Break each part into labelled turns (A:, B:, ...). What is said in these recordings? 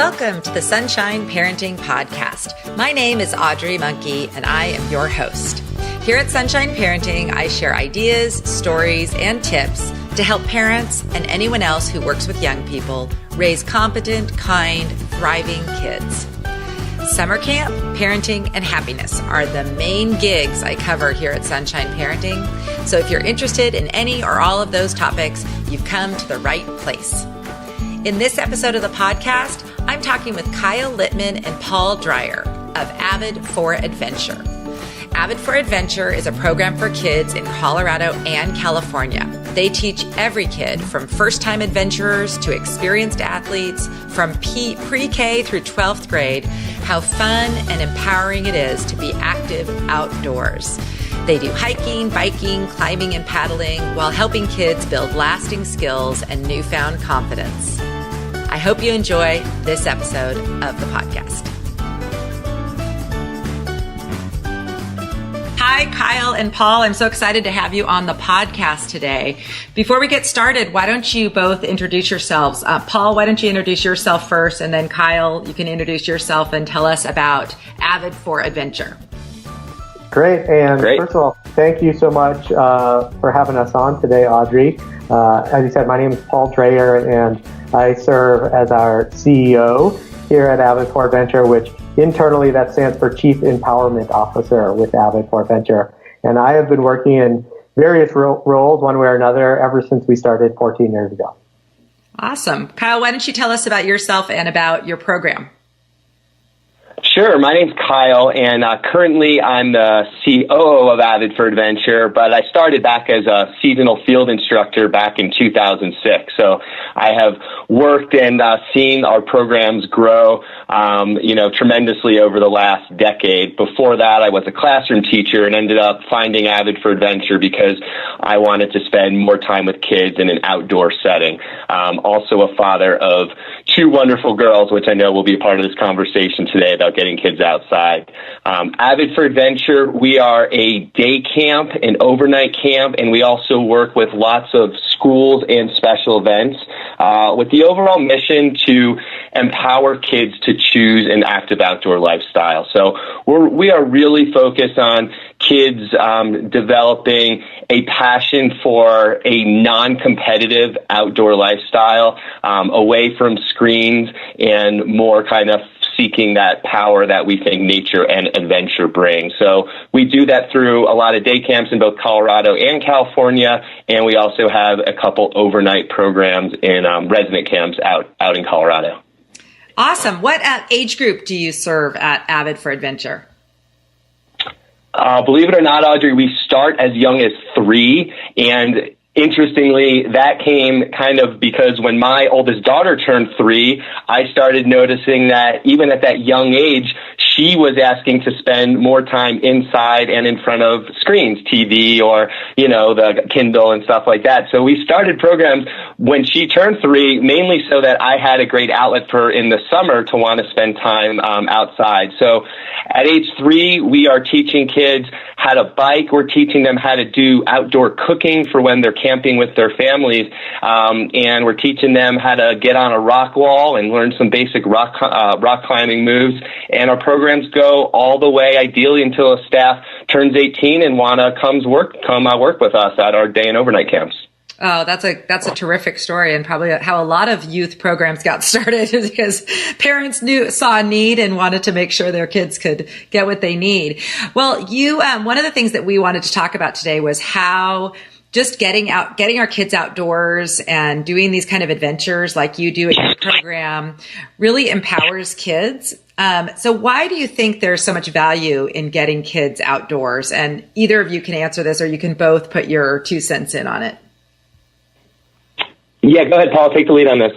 A: Welcome to the Sunshine Parenting Podcast. My name is Audrey Monkey, and I am your host. Here at Sunshine Parenting, I share ideas, stories, and tips to help parents and anyone else who works with young people raise competent, kind, thriving kids. Summer camp, parenting, and happiness are the main gigs I cover here at Sunshine Parenting. So if you're interested in any or all of those topics, you've come to the right place. In this episode of the podcast, I'm talking with Kyle Littman and Paul Dreyer of Avid for Adventure. Avid for Adventure is a program for kids in Colorado and California. They teach every kid from first-time adventurers to experienced athletes from pre-K through 12th grade how fun and empowering it is to be active outdoors. They do hiking, biking, climbing, and paddling while helping kids build lasting skills and newfound confidence. I hope you enjoy this episode of the podcast. Hi, Kyle and Paul. I'm so excited to have you on the podcast today. Before we get started, why don't you both introduce yourselves? Paul, why don't you introduce yourself first? And then Kyle, you can introduce yourself and tell us about Avid for Adventure.
B: Great. First of all, thank you so much for having us on today, Audrey. As you said, my name is Paul Dreyer, and I serve as our CEO here at Avid for Adventure, which internally that stands for Chief Empowerment Officer with Avid for Adventure. And I have been working in various roles, one way or another, ever since we started 14 years ago.
A: Awesome. Kyle, why don't you tell us about yourself and about your program?
C: Sure. My name's Kyle, and currently I'm the COO of Avid for Adventure, but I started back as a seasonal field instructor back in 2006. So I have worked and seen our programs grow, tremendously over the last decade. Before that, I was a classroom teacher and ended up finding Avid for Adventure because I wanted to spend more time with kids in an outdoor setting. Also a father of two wonderful girls, which I know will be a part of this conversation today about getting kids outside. Avid for Adventure, we are a day camp, an overnight camp, and we also work with lots of schools and special events with the overall mission to empower kids to choose an active outdoor lifestyle. So we are really focused on kids developing a passion for a non-competitive outdoor lifestyle, away from screens and more kind of seeking that power that we think nature and adventure bring. So we do that through a lot of day camps in both Colorado and California, and we also have a couple overnight programs in resident camps out in Colorado.
A: Awesome. What age group do you serve at Avid for Adventure?
C: Believe it or not, Audrey, we start as young as 3, and interestingly, that came kind of because when my oldest daughter turned 3, I started noticing that even at that young age, she was asking to spend more time inside and in front of screens, TV or, the Kindle and stuff like that. So we started programs when she turned 3, mainly so that I had a great outlet for her in the summer to want to spend time outside. So at age 3, we are teaching kids how to bike. We're teaching them how to do outdoor cooking for when they're camping with their families. And we're teaching them how to get on a rock wall and learn some basic rock climbing moves. And our programs go all the way, ideally, until a staff turns 18 and want to come work with us at our day and overnight camps.
A: Oh, that's a terrific story, and probably how a lot of youth programs got started because parents saw a need and wanted to make sure their kids could get what they need. Well, one of the things that we wanted to talk about today was how just getting our kids outdoors and doing these kind of adventures like you do at your program really empowers kids. So why do you think there's so much value in getting kids outdoors? And either of you can answer this, or you can both put your 2 cents in on it.
C: Yeah, go ahead, Paul. Take the lead on this.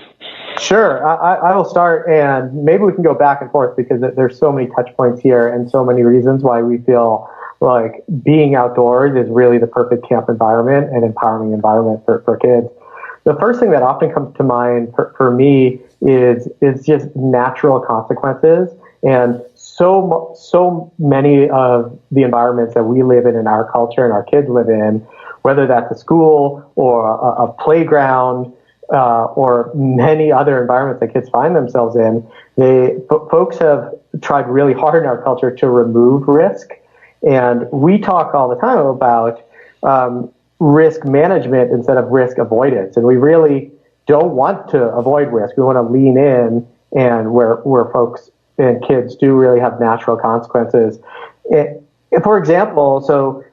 B: Sure. I will start, and maybe we can go back and forth because there's so many touch points here and so many reasons why we feel like being outdoors is really the perfect camp environment and empowering environment for kids. The first thing that often comes to mind for me is just natural consequences. And so many of the environments that we live in our culture and our kids live in, whether that's a school or a playground, or many other environments that kids find themselves in, folks have tried really hard in our culture to remove risk. And we talk all the time about risk management instead of risk avoidance. And we really don't want to avoid risk. We want to lean in, and where folks and kids do really have natural consequences. For example, so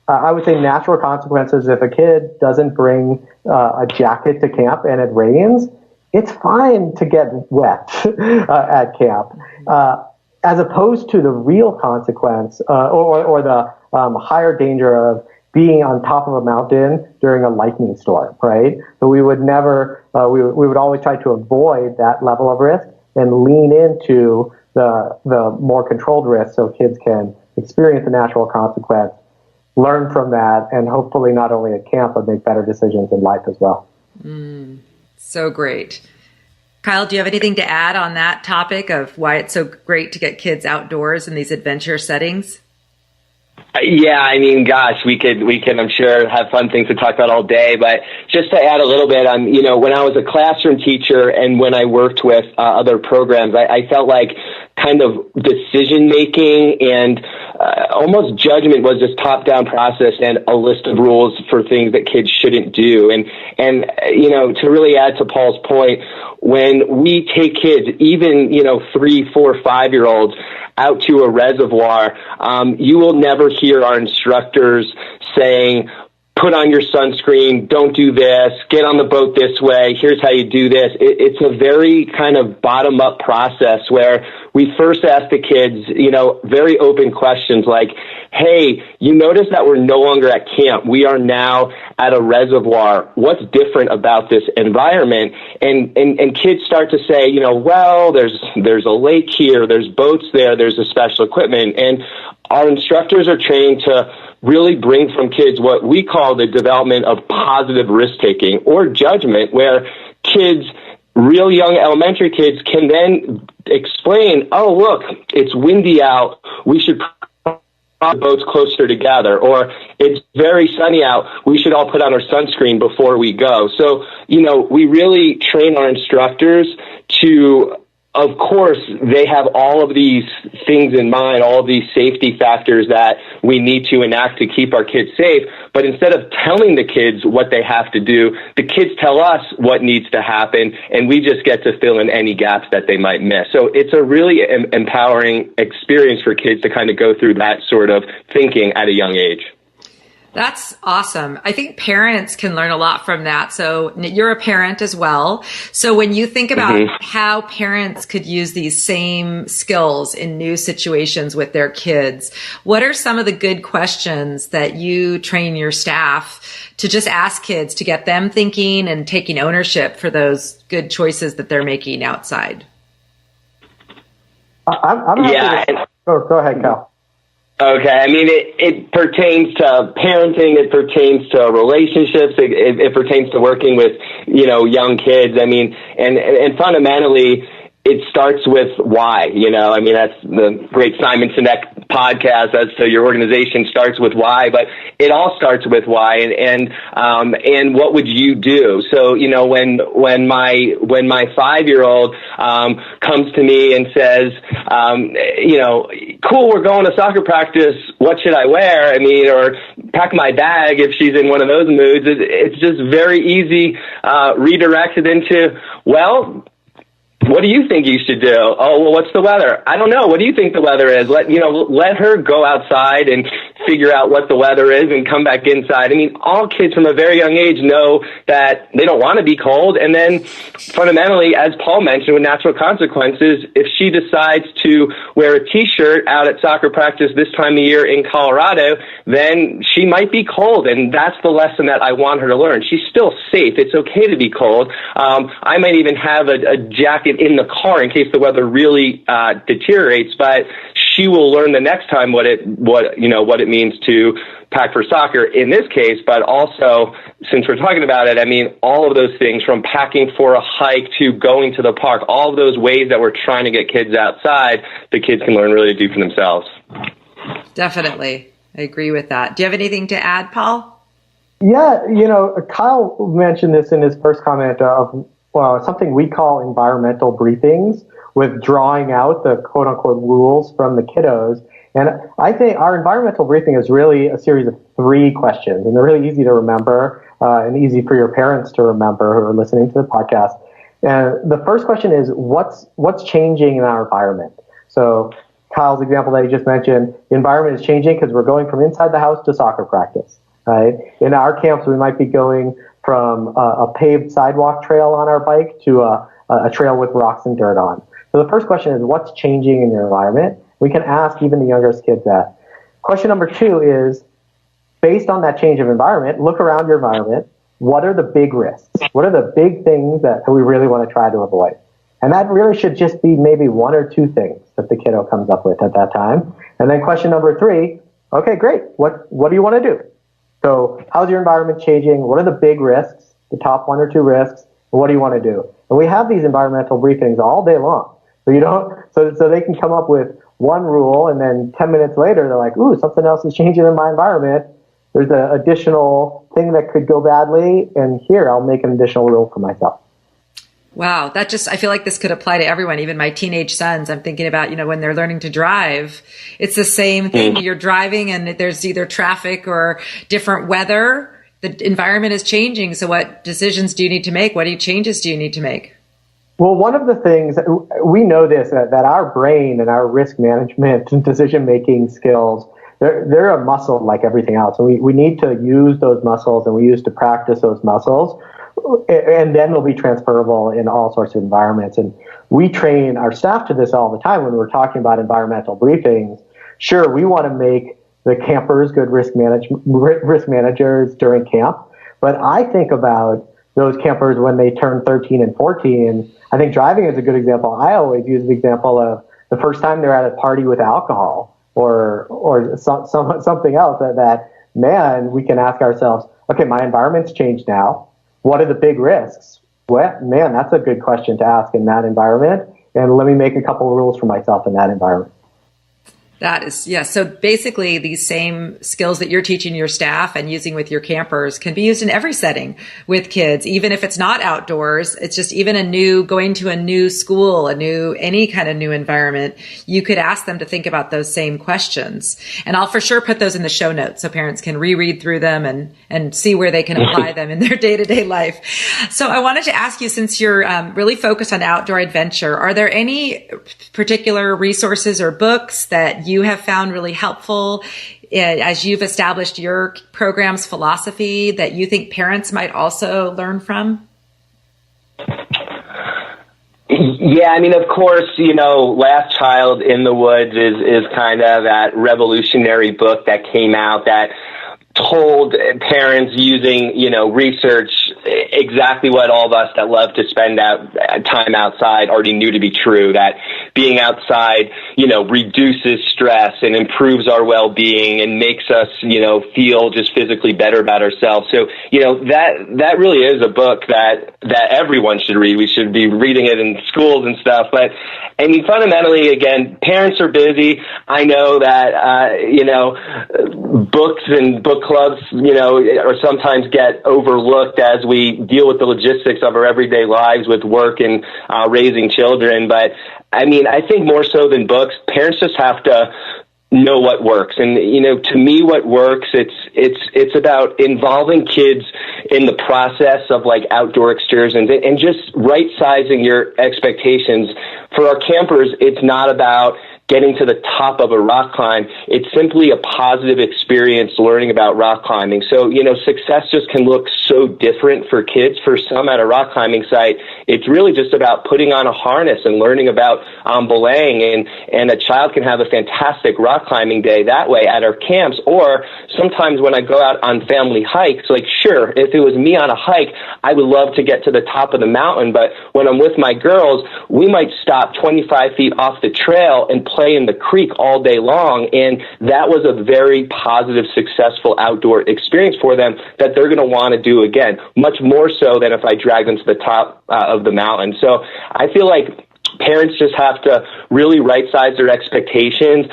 B: I would say natural consequences, if a kid doesn't bring a jacket to camp and it rains, it's fine to get wet at camp, as opposed to the real consequence or the higher danger of being on top of a mountain during a lightning storm, right? So we would never, we would always try to avoid that level of risk and lean into the more controlled risk so kids can experience the natural consequence, learn from that, and hopefully not only at camp, but make better decisions in life as well.
A: So great. Kyle, do you have anything to add on that topic of why it's so great to get kids outdoors in these adventure settings?
C: Yeah, I mean, gosh, we can, I'm sure, have fun things to talk about all day. But just to add a little bit, when I was a classroom teacher and when I worked with other programs, I felt like kind of decision making and almost judgment was this top down process and a list of rules for things that kids shouldn't do. And to really add to Paul's point, when we take kids, even 3, 4, 5-year-olds, out to a reservoir, you will never hear our instructors saying, put on your sunscreen, don't do this, get on the boat this way, here's how you do this. It's a very kind of bottom-up process where we first ask the kids, very open questions like, hey, you notice that we're no longer at camp. We are now at a reservoir. What's different about this environment? And kids start to say, well, there's a lake here, there's boats there, there's a special equipment. And our instructors are trained to really bring from kids what we call the development of positive risk-taking or judgment, where kids, real young elementary kids, can then explain, oh, look, it's windy out, we should put the boats closer together, or it's very sunny out, we should all put on our sunscreen before we go. So, we really train our instructors to, of course, they have all of these things in mind, all of these safety factors that we need to enact to keep our kids safe. But instead of telling the kids what they have to do, the kids tell us what needs to happen, and we just get to fill in any gaps that they might miss. So it's a really empowering experience for kids to kind of go through that sort of thinking at a young age.
A: That's awesome. I think parents can learn a lot from that. So you're a parent as well. So when you think about how parents could use these same skills in new situations with their kids, what are some of the good questions that you train your staff to just ask kids to get them thinking and taking ownership for those good choices that they're making outside?
B: I'm happy to... Go ahead, Kyle.
C: Okay, I mean, it pertains to parenting, it pertains to relationships, it pertains to working with, young kids. I mean, and fundamentally, it starts with why, that's the great Simon Sinek podcast as to your organization starts with why, but it all starts with why and what would you do? So, when my 5-year-old, comes to me and says, cool, we're going to soccer practice, what should I wear? I mean, or pack my bag if she's in one of those moods. It's just very easy, redirected into, well, what do you think you should do? Oh, well, what's the weather? I don't know. What do you think the weather is? Let her go outside and figure out what the weather is and come back inside. I mean, all kids from a very young age know that they don't want to be cold. And then fundamentally, as Paul mentioned, with natural consequences, if she decides to wear a T-shirt out at soccer practice this time of year in Colorado, then she might be cold. And that's the lesson that I want her to learn. She's still safe. It's okay to be cold. I might even have a jacket in the car in case the weather really deteriorates, but she will learn the next time what it means to pack for soccer in this case. But also, since we're talking about it, I mean, all of those things from packing for a hike to going to the park, all of those ways that we're trying to get kids outside, the kids can learn really to do for themselves.
A: Definitely. I agree with that. Do you have anything to add, Paul?
B: Yeah, Kyle mentioned this in his first comment of something we call environmental briefings, with drawing out the quote unquote rules from the kiddos. And I think our environmental briefing is really a series of 3 questions, and they're really easy to remember and easy for your parents to remember who are listening to the podcast. And the first question is, what's changing in our environment? So Kyle's example that he just mentioned, the environment is changing because we're going from inside the house to soccer practice, right? In our camps, we might be going from a paved sidewalk trail on our bike to a trail with rocks and dirt on. So the first question is, what's changing in your environment? We can ask even the youngest kids that. Question number 2 is, based on that change of environment, look around your environment. What are the big risks? What are the big things that we really want to try to avoid? And that really should just be maybe 1 or 2 things that the kiddo comes up with at that time. And then question number 3, okay, great. What do you want to do? So how's your environment changing? What are the big risks, the top 1 or 2 risks? And what do you want to do? And we have these environmental briefings all day long. So they can come up with 1 rule, and then 10 minutes later, they're like, ooh, something else is changing in my environment. There's an additional thing that could go badly, and here, I'll make an additional rule for myself.
A: Wow. I feel like this could apply to everyone, even my teenage sons. I'm thinking about, when they're learning to drive, it's the same thing. You're driving and there's either traffic or different weather. The environment is changing. So what decisions do you need to make? What changes do you need to make?
B: Well, one of the things, we know this, that our brain and our risk management and decision-making skills, they're a muscle like everything else. And we need to use those muscles, and we use to practice those muscles. And then they'll be transferable in all sorts of environments. And we train our staff to this all the time when we're talking about environmental briefings. Sure, we want to make the campers good risk managers during camp. But I think about those campers when they turn 13 and 14. I think driving is a good example. I always use the example of the first time they're at a party with alcohol or something else that, man, we can ask ourselves, okay, my environment's changed now. What are the big risks? Well, man, that's a good question to ask in that environment. And let me make a couple of rules for myself in that environment.
A: That is, yeah. So basically these same skills that you're teaching your staff and using with your campers can be used in every setting with kids, even if it's not outdoors. It's just even going to a new school, any kind of new environment. You could ask them to think about those same questions. And I'll for sure put those in the show notes so parents can reread through them and see where they can apply them in their day-to-day life. So I wanted to ask you, since you're really focused on outdoor adventure, are there any particular resources or books that you have found really helpful as you've established your program's philosophy that you think parents might also learn from?
C: Yeah, I mean, of course, Last Child in the Woods is kind of that revolutionary book that came out that told parents using, research exactly what all of us that love to spend time outside already knew to be true, that being outside, reduces stress and improves our well-being and makes us, feel just physically better about ourselves. So, that really is a book that everyone should read. We should be reading it in schools and stuff. But, I mean, fundamentally, again, parents are busy. I know that, books and book clubs, or sometimes get overlooked as we deal with the logistics of our everyday lives with work and raising children. But I mean, I think more so than books, parents just have to know what works. And, to me, what works, it's about involving kids in the process of like outdoor excursions and just right sizing your expectations. For our campers, it's not about getting to the top of a rock climb. It's simply a positive experience learning about rock climbing. So, success just can look so different for kids. For some at a rock climbing site, it's really just about putting on a harness and learning about belaying, and a child can have a fantastic rock climbing day that way at our camps. Or sometimes when I go out on family hikes, like, sure, if it was me on a hike, I would love to get to the top of the mountain. But when I'm with my girls, we might stop 25 feet off the trail and play in the creek all day long. And that was a very positive, successful outdoor experience for them that they're going to want to do again, much more so than if I drag them to the top of the mountain. So I feel like parents just have to really right-size their expectations,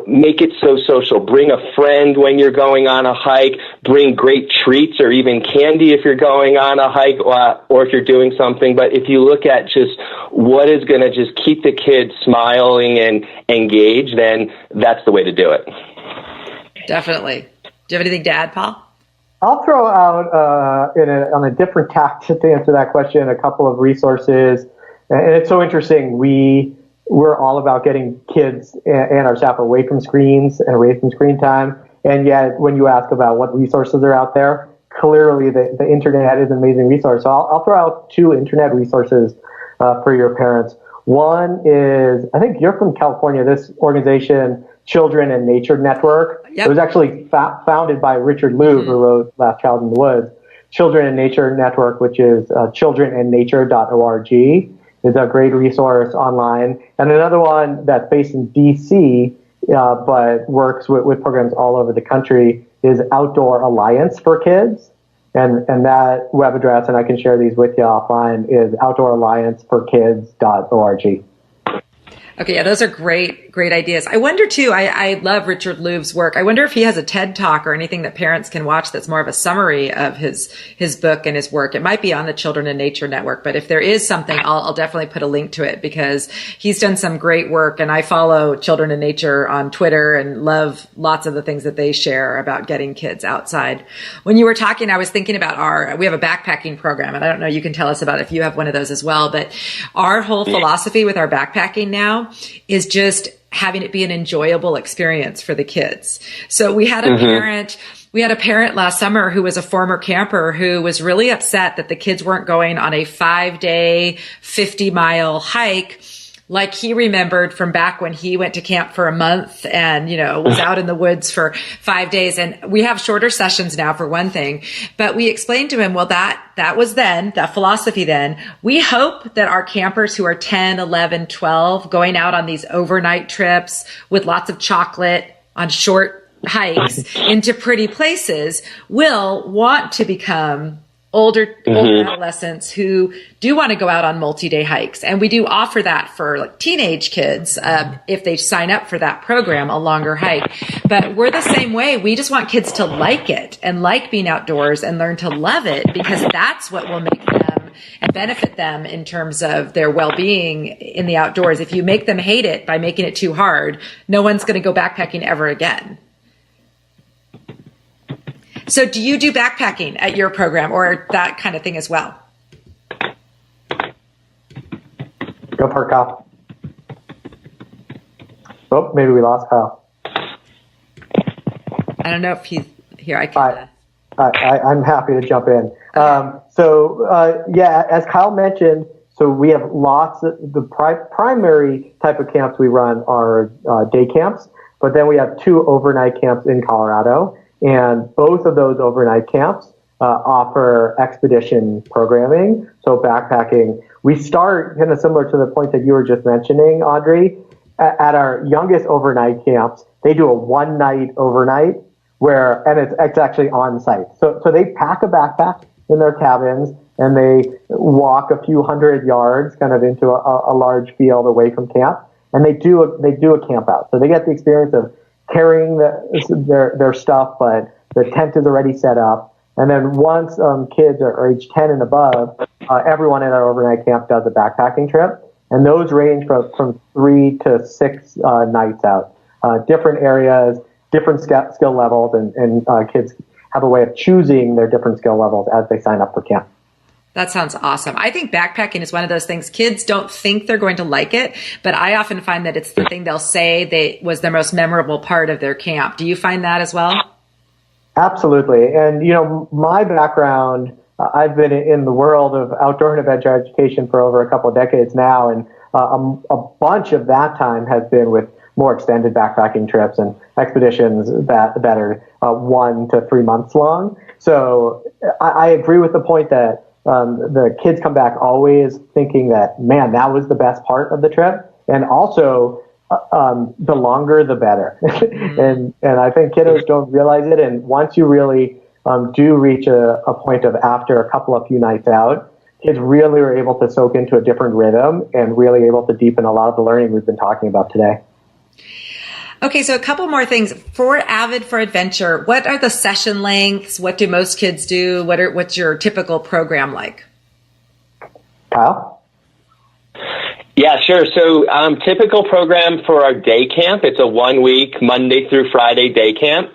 C: make it so social. Bring a friend when you're going on a hike, bring great treats or even candy if you're going on a hike or if you're doing something. But if you look at just what is going to just keep the kids smiling and engaged, then that's the way to do it.
A: Definitely. Do you have anything to add, Paul?
B: I'll throw out on a different tack to answer that question a couple of resources. And it's so interesting. We're all about getting kids and our staff away from screens and away from screen time. And yet, when you ask about what resources are out there, clearly the internet is an amazing resource. So I'll throw out 2 internet resources for your parents. One is, I think you're from California, this organization, Children and Nature Network. Yep. It was actually founded by Richard Louv, who wrote Last Child in the Woods. Children and Nature Network, which is childrenandnature.org, is a great resource online. And another one that's based in D.C., but works with programs all over the country, is Outdoor Alliance for Kids. And that web address, and I can share these with you offline, is outdoorallianceforkids.org.
A: Okay, yeah, those are great ideas. I wonder too, I love Richard Louv's work. I wonder if he has a TED Talk or anything that parents can watch that's more of a summary of his book and his work. It might be on the Children and Nature Network, but if there is something, I'll definitely put a link to it because he's done some great work, and I follow Children and Nature on Twitter and love lots of the things that they share about getting kids outside. When you were talking, I was thinking about we have a backpacking program, and I don't know, you can tell us about it if you have one of those as well, but our whole philosophy with our backpacking now is just having it be an enjoyable experience for the kids. So we had a parent last summer who was a former camper who was really upset that the kids weren't going on a 5-day, 50-mile hike like he remembered from back when he went to camp for a month and, was out in the woods for 5 days. And we have shorter sessions now, for one thing, but we explained to him, well, that was then, that philosophy then. We hope that our campers who are 10, 11, 12, going out on these overnight trips with lots of chocolate on short hikes into pretty places will want to become older adolescents who do want to go out on multi-day hikes. And we do offer that for like teenage kids, if they sign up for that program, a longer hike. But we're the same way. We just want kids to like it and like being outdoors and learn to love it, because that's what will make them and benefit them in terms of their well-being in the outdoors. If you make them hate it by making it too hard, no one's going to go backpacking ever again. So do you do backpacking at your program or that kind of thing as well?
B: Go for it, Kyle. Oh, maybe we lost Kyle.
A: I don't know if he's here.
B: I'm happy to jump in. As Kyle mentioned, so we have lots of the primary type of camps we run are day camps, but then we have 2 overnight camps in Colorado. And both of those overnight camps offer expedition programming, so backpacking. We start kind of similar to the point that you were just mentioning, Audrey. At our youngest overnight camps, they do a 1-night overnight and it's actually on site. So they pack a backpack in their cabins and they walk a few hundred yards kind of into a large field away from camp, and they do a camp out. So they get the experience of carrying their stuff, but the tent is already set up. And then once kids are age 10 and above, everyone at our overnight camp does a backpacking trip. And those range from 3 to 6 nights out. Different areas, different skill levels, and kids have a way of choosing their different skill levels as they sign up for camp.
A: That sounds awesome. I think backpacking is one of those things kids don't think they're going to like it, but I often find that it's the thing they'll say was the most memorable part of their camp. Do you find that as well?
B: Absolutely. And, my background, I've been in the world of outdoor and adventure education for over a couple of decades now, and a bunch of that time has been with more extended backpacking trips and expeditions that are 1 to 3 months long. So I agree with the point that the kids come back always thinking that, man, that was the best part of the trip. And also, the longer, the better. and I think kiddos don't realize it. And once you really do reach a point of after a few nights out, kids really are able to soak into a different rhythm and really able to deepen a lot of the learning we've been talking about today.
A: Okay, so a couple more things. For Avid for Adventure, what are the session lengths? What do most kids do? What's your typical program like?
B: Kyle?
C: Yeah, sure. So typical program for our day camp, it's a 1 week, Monday through Friday day camp.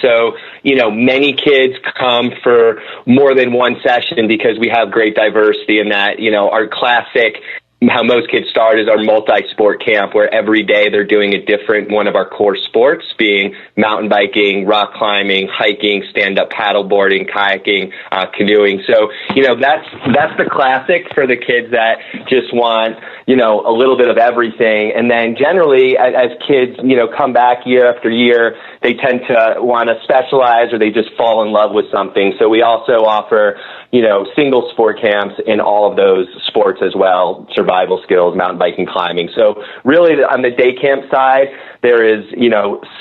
C: So, many kids come for more than one session because we have great diversity in that, our classic, how most kids start is our multi-sport camp, where every day they're doing a different one of our core sports, being mountain biking, rock climbing, hiking, stand-up paddleboarding, kayaking, canoeing. So, that's the classic for the kids that just want, a little bit of everything. And then generally, as kids, come back year after year, they tend to want to specialize or they just fall in love with something. So we also offer, single sport camps in all of those sports as well, survival skills, mountain biking, climbing. So really on the day camp side, there is,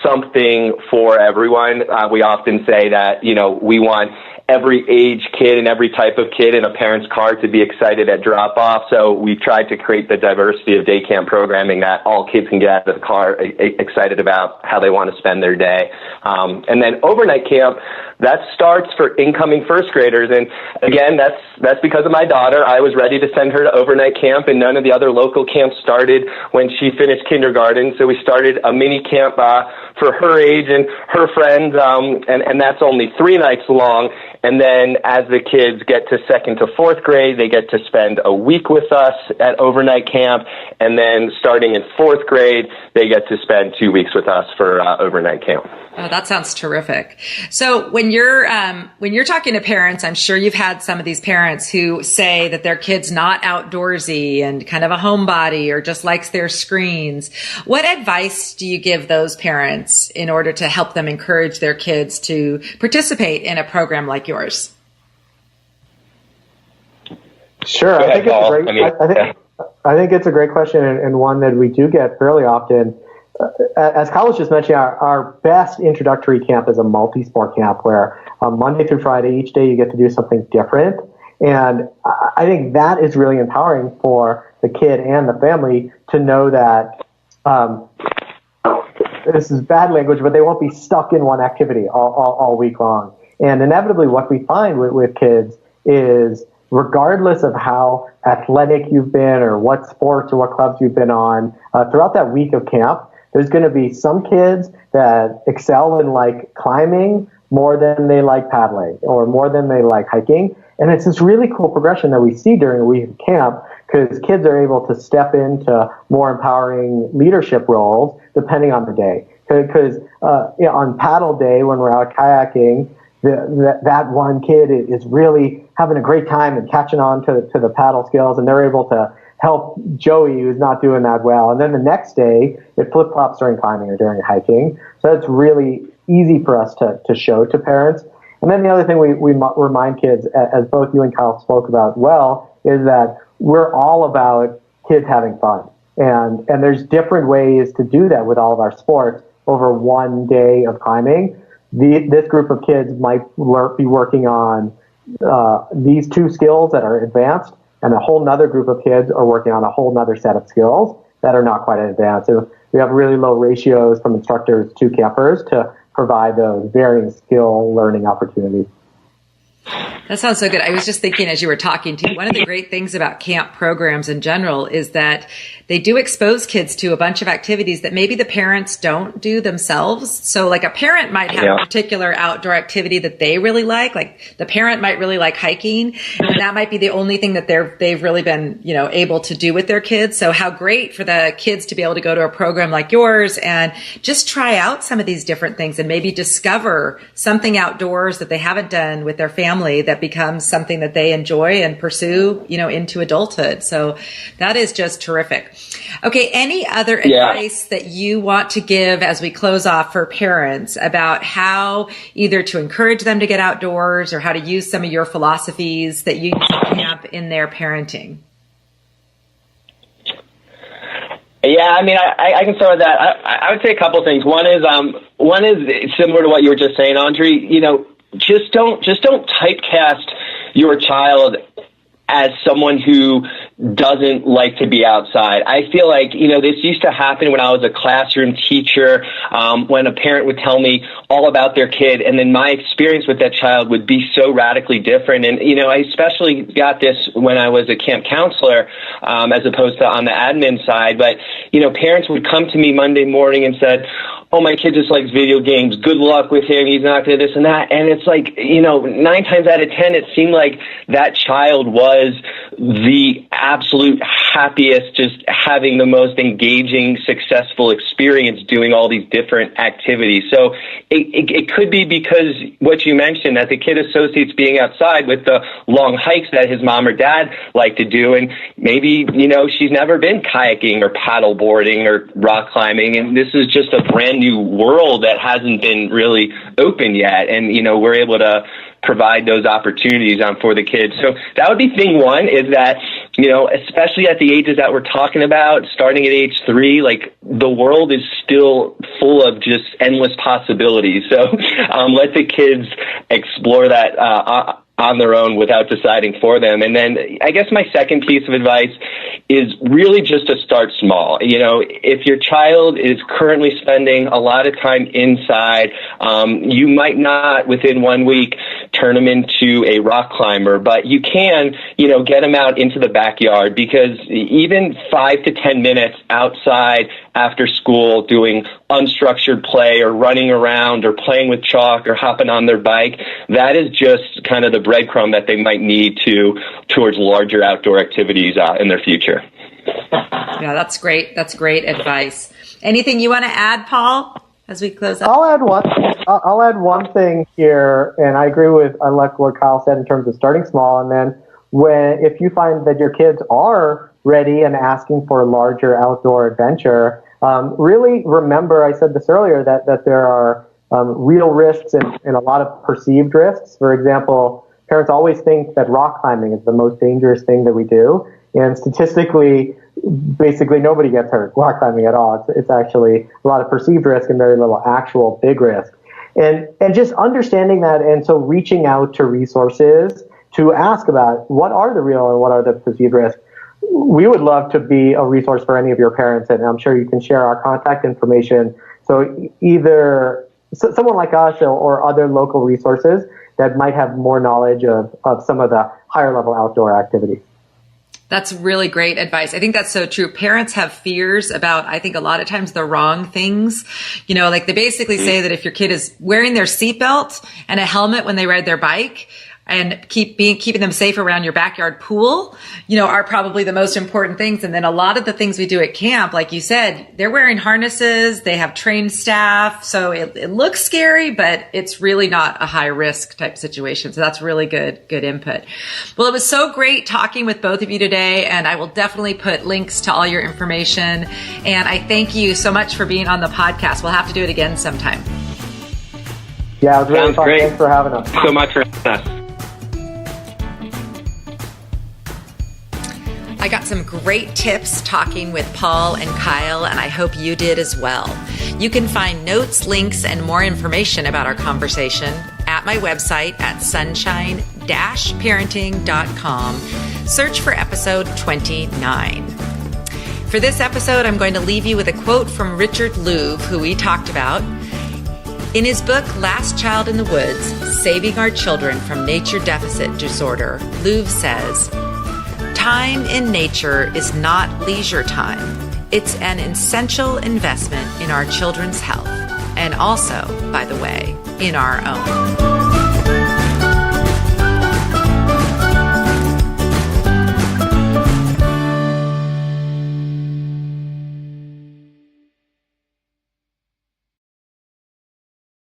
C: something for everyone. We often say that, we want every age kid and every type of kid in a parent's car to be excited at drop off. So we've tried to create the diversity of day camp programming that all kids can get out of the car excited about how they want to spend their day. And then overnight camp, that starts for incoming first graders. And again, that's because of my daughter. I was ready to send her to overnight camp, and none of the other local camps started when she finished kindergarten. So we started a mini camp for her age and her friends, and that's only 3 nights long. And then as the kids get to 2nd to 4th grade, they get to spend a week with us at overnight camp. And then starting in 4th grade, they get to spend 2 weeks with us for overnight camp.
A: Oh, that sounds terrific. So when you're talking to parents, I'm sure you've had some of these parents who say that their kid's not outdoorsy and kind of a homebody or just likes their screens. What advice do you give those parents in order to help them encourage their kids to participate in a program like yours?
B: Sure. I think it's a great question and one that we do get fairly often. As Kyle was just mentioning, our best introductory camp is a multi-sport camp where Monday through Friday, each day you get to do something different. And I think that is really empowering for the kid and the family to know that this is bad language, but they won't be stuck in one activity all week long. And inevitably what we find with kids is, regardless of how athletic you've been or what sports or what clubs you've been on, throughout that week of camp, there's going to be some kids that excel in like climbing more than they like paddling or more than they like hiking. And it's this really cool progression that we see during a week of camp because kids are able to step into more empowering leadership roles depending on the day. Because on paddle day, when we're out kayaking, that one kid is really having a great time and catching on to the paddle skills, and they're able to help Joey, who's not doing that well. And then the next day, it flip-flops during climbing or during hiking. So it's really easy for us to show to parents. And then the other thing we remind kids, as both you and Kyle spoke about well, is that we're all about kids having fun. And there's different ways to do that with all of our sports over one day of climbing. This group of kids might be working on these 2 skills that are advanced, and a whole nother group of kids are working on a whole nother set of skills that are not quite advanced. So we have really low ratios from instructors to campers to provide those varying skill learning opportunities.
A: That sounds so good. I was just thinking as you were talking to, one of the great things about camp programs in general is that they do expose kids to a bunch of activities that maybe the parents don't do themselves. So like a parent might have a particular outdoor activity that they really like the parent might really like hiking, and that might be the only thing that they've really been, able to do with their kids. So how great for the kids to be able to go to a program like yours and just try out some of these different things and maybe discover something outdoors that they haven't done with their family that becomes something that they enjoy and pursue, into adulthood. So that is just terrific. Okay. Any other advice that you want to give as we close off for parents about how either to encourage them to get outdoors or how to use some of your philosophies that you use at camp in their parenting?
C: Yeah, I mean, I can start with that. I would say a couple things. One is similar to what you were just saying, Audrey. Just don't typecast your child as someone who doesn't like to be outside. I feel like, this used to happen when I was a classroom teacher, when a parent would tell me all about their kid, and then my experience with that child would be so radically different. And, I especially got this when I was a camp counselor, as opposed to on the admin side. But, parents would come to me Monday morning and said, "Oh, my kid just likes video games. Good luck with him. He's not going to this and that." And it's like, 9 times out of 10, it seemed like that child was the absolute happiest, just having the most engaging, successful experience doing all these different activities. So it could be because what you mentioned, that the kid associates being outside with the long hikes that his mom or dad like to do. And maybe, she's never been kayaking or paddle boarding or rock climbing. And this is just a brand new world that hasn't been really open yet. And, we're able to provide those opportunities for the kids. So that would be thing one, is that, especially at the ages that we're talking about, starting at age 3, like the world is still full of just endless possibilities. So let the kids explore that on their own without deciding for them. And then I guess my second piece of advice is really just to start small. If your child is currently spending a lot of time inside, you might not within 1 week turn them into a rock climber, but you can, get them out into the backyard, because even 5 to 10 minutes outside after school doing unstructured play or running around or playing with chalk or hopping on their bike, that is just kind of the breadcrumb that they might need towards larger outdoor activities in their future.
A: Yeah, that's great. That's great advice. Anything you want to add, Paul, as we close up?
B: I'll add one thing here, and I like what Kyle said in terms of starting small, and then if you find that your kids are ready and asking for a larger outdoor adventure, really remember, I said this earlier, that there are real risks and a lot of perceived risks. For example, parents always think that rock climbing is the most dangerous thing that we do, and statistically, basically nobody gets hurt rock climbing at all. It's actually a lot of perceived risk and very little actual big risk. And just understanding that, and so reaching out to resources to ask about what are the real and what are the perceived risks. We would love to be a resource for any of your parents, and I'm sure you can share our contact information. So either someone like us or other local resources that might have more knowledge of some of the higher level outdoor activities.
A: That's really great advice. I think that's so true. Parents have fears about, I think a lot of times, the wrong things. Like they basically say that if your kid is wearing their seatbelt and a helmet when they ride their bike, and keeping them safe around your backyard pool, are probably the most important things. And then a lot of the things we do at camp, like you said, they're wearing harnesses, they have trained staff. So it looks scary, but it's really not a high risk type situation. So that's really good input. Well, it was so great talking with both of you today, and I will definitely put links to all your information. And I thank you so much for being on the podcast. We'll have to do it again sometime.
B: Yeah, it was really
C: Sounds
B: fun.
C: great.
B: Thanks for having us.
C: So much for having us.
A: I got some great tips talking with Paul and Kyle, and I hope you did as well. You can find notes, links, and more information about our conversation at my website at sunshine-parenting.com. Search for episode 29. For this episode, I'm going to leave you with a quote from Richard Louv, who we talked about. In his book, Last Child in the Woods, Saving Our Children from Nature Deficit Disorder, Louv says, "Time in nature is not leisure time. It's an essential investment in our children's health, and also, by the way, in our own."